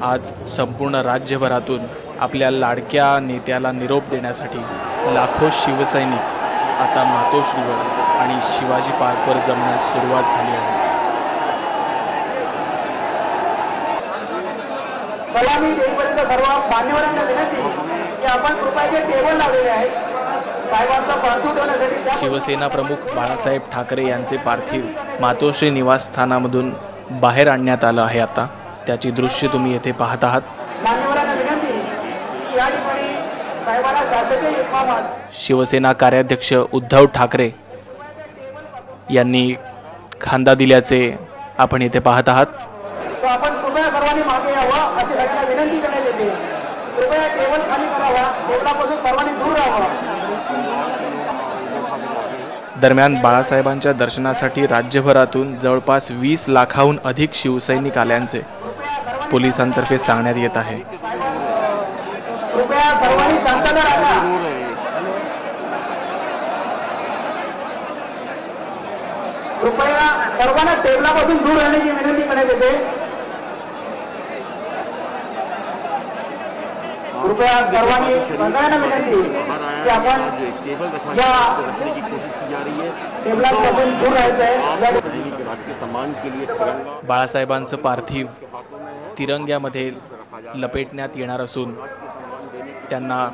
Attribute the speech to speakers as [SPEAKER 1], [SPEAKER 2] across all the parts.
[SPEAKER 1] आज संपूर्ण राज्यभरातून आपल्या लाडक्या नेत्याला निरोप देण्यासाठी लाखो शिवसैनिक आता मातोश्रीवर आणि शिवाजी पार्कवर जमण्यास सुरुवात झाली आहे।
[SPEAKER 2] सलामी देईपर्यंत सर्व मान्यवरांना विनंती की आपण कृपया टेबल लावलेले आहे साहेबांचा पार्थिव ठेवण्यासाठी
[SPEAKER 1] शिवसेना प्रमुख बाळासाहेब ठाकरे यांचे पार्थिव मातोश्री निवासस्थानामधून बाहेर आणण्यात आलं आहे। आता त्याची दृश्य तुम्ही येथे पाहत आहात।
[SPEAKER 2] मान्यवरांना विनंती की या ठिकाणी साहेबांना शासकीय इमामात
[SPEAKER 1] शिवसेना कार्याध्यक्ष उद्धव ठाकरे यांनी खांदा दिल्याचे आपण येथे पाहत आहात।
[SPEAKER 2] तो आपण कृपया सर्वांनी मागे यावं अशी सगळ्यांना विनंती करण्यात येते। कृपया टेबल खाली करावा, टेबलापासून सर्वांनी दूर राहावं।
[SPEAKER 1] दरम्यान बाळासाहेबांच्या दर्शनासाठी राज्यभरातून जवळपास 20 लाखाहून अधिक शिवसैनिक आल्याचे पोलिसांतर्फे सांगण्यात येत आहे।
[SPEAKER 2] कृपया सर्वांनी शांतता राखा। कृपया सर्वांना टेबलापासून दूर राहण्याची विनंती करण्यात येते। कृपया सर्वांनी सगळ्यांना विनंती की आपण या टेबलापासून दूर राहायचं आहे।
[SPEAKER 1] बाळासाहेबांचं पार्थिव तिरंग्यामध्ये लपेटण्यात येणार असून त्यांना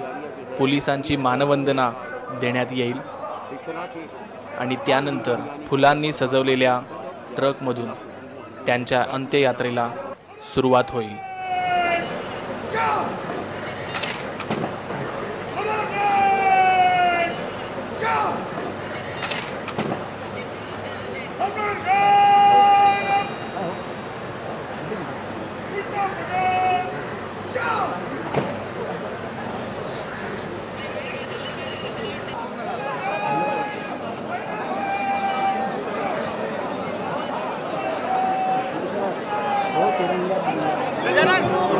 [SPEAKER 1] पोलिसांची मानवंदना देण्यात येईल आणि त्यानंतर फुलांनी सजवलेल्या ट्रकमधून त्यांच्या अंत्ययात्रेला सुरुवात होईल।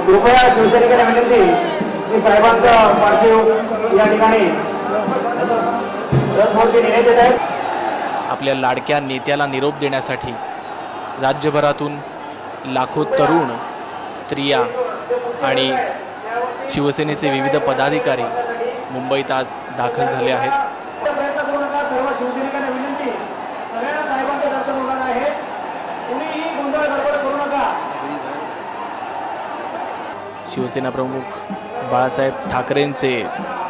[SPEAKER 2] कृपया शिवसैनिकांना विनंती की साहेबांचा पार्थिव या ठिकाणी रथमूर्ती नेण्यात येत आहे।
[SPEAKER 1] आपल्या लाडक्या नेत्याला निरोप देण्यासाठी राज्यभरातून लाखो तरुण, स्त्रिया आणि शिवसेनेचे विविध पदाधिकारी मुंबईत आज दाखल झाले आहेत।
[SPEAKER 2] सर्व शिवसैनिकांना विनंती, सगळ्यांना साहेबांचं दर्शन होणार आहे। कुणीही गोंधळ गडबड करू नका।
[SPEAKER 1] शिवसेना प्रमुख बाळासाहेब ठाकरेंचे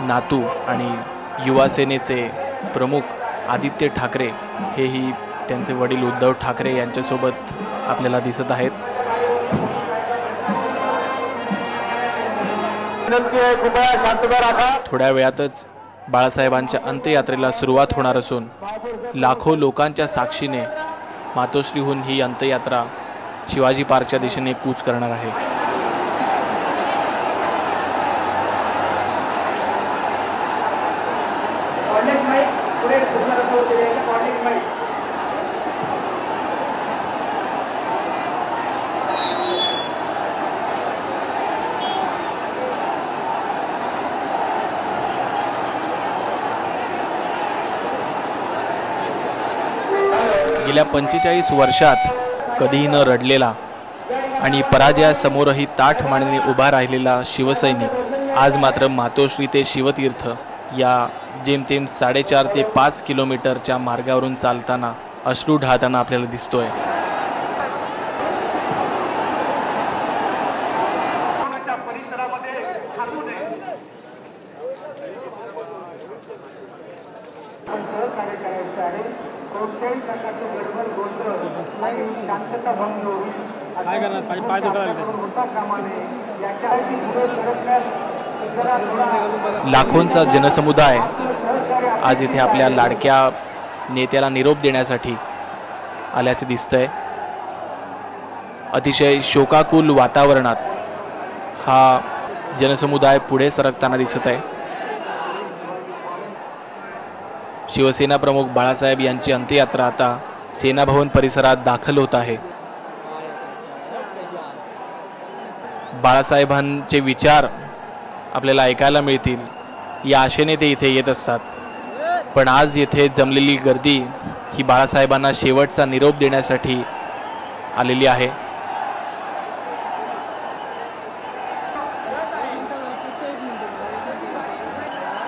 [SPEAKER 1] नातू आणि युवा सेनेचे प्रमुख आदित्य ठाकरे हेही त्यांचे वडील उद्धव ठाकरे यांच्यासोबत आपल्याला दिसत आहेत। थोड्या वेळातच बाळासाहेबांच्या अंत्ययात्रेला सुरुवात होणार असून लाखो लोकांच्या साक्षीने मातोश्रीहून ही अंत्ययात्रा शिवाजी पार्कच्या दिशेने कूच करणार आहे। गेल्या 45 वर्षात कधीही न रडलेला आणि पराजयासमोरही ताठ मानेने उभा राहिलेला शिवसैनिक आज मात्र मातोश्री ते शिवतीर्थ या जेमतेम 4.5 ते 5 किलोमीटरच्या मार्गावरून चालताना अश्रू ढाळताना आपल्याला दिसतोय। लाखोंचा जनसमुदाय आज इथे आपल्या लाडक्या नेत्याला निरोप देण्यासाठी आल्याचे दिसतंय। अतिशय शोकाकुल वातावरणात हा जनसमुदाय पुढे सरकताना दिसत आहे। शिवसेना प्रमुख बाळासाहेब यांची अंत्ययात्रा आता सेना भवन परिसरात दाखल होत आहे। बाळासाहेबांचे विचार आपल्याला ऐकायला मिळतील या आशेने ते इथे येत असतात, पण आज येथे जमलेली गर्दी ही बाळासाहेबांना शेवटचा निरोप देण्यासाठी आलेली आहे।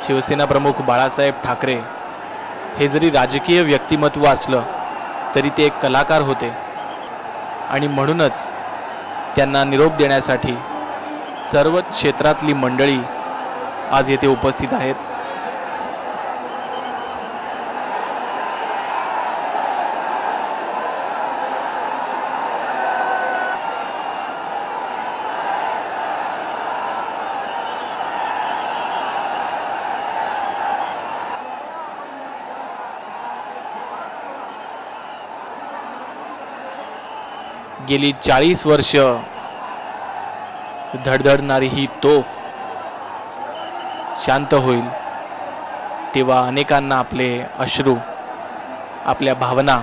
[SPEAKER 1] शिवसेना प्रमुख बाळासाहेब ठाकरे हे जरी राजकीय व्यक्तिमत्व असलं तरी ते एक कलाकार होते आणि म्हणूनच त्यांना निरोप देण्यासाठी सर्व क्षेत्रातली मंडळी आज येथे उपस्थित आहेत। गेली 40 वर्ष धडधडणारी ही तोफ शांत होईल तेव्हा अनेकांना आपले अश्रू, आपल्या भावना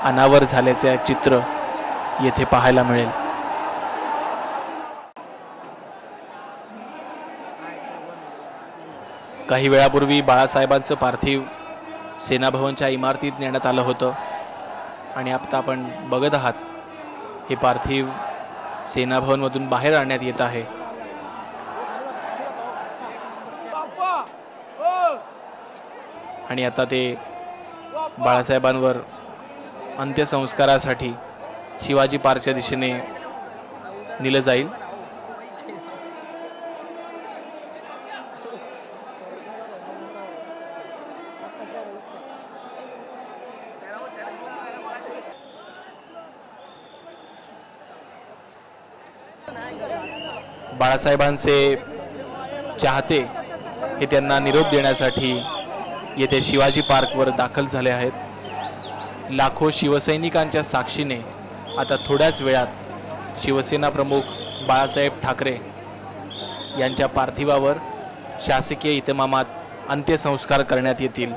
[SPEAKER 1] अनावर झाल्याचे चित्र येथे पाहायला मिळेल। काही वेळापूर्वी बाळासाहेबांचं पार्थिव सेना भवनच्या इमारतीत नेण्यात आलं होतं आणि आता आपण बघत आहात हे पार्थिव सेना भवनमधून बाहेर आणण्यात येत आहे। आणि आता ते बाळासाहेबांवर अंत्यसंस्कारासाठी शिवाजी पार्कच्या दिशेने नेलं जाईल। बाळासाहेबांचे चाहते हे त्यांना निरोप देण्यासाठी येथे शिवाजी पार्कवर दाखल झाले आहेत। लाखो शिवसैनिकांच्या साक्षीने आता थोड्याच वेळात शिवसेना प्रमुख बाळासाहेब ठाकरे यांच्या पार्थिवावर शासकीय इतमामात अंत्यसंस्कार करण्यात येतील।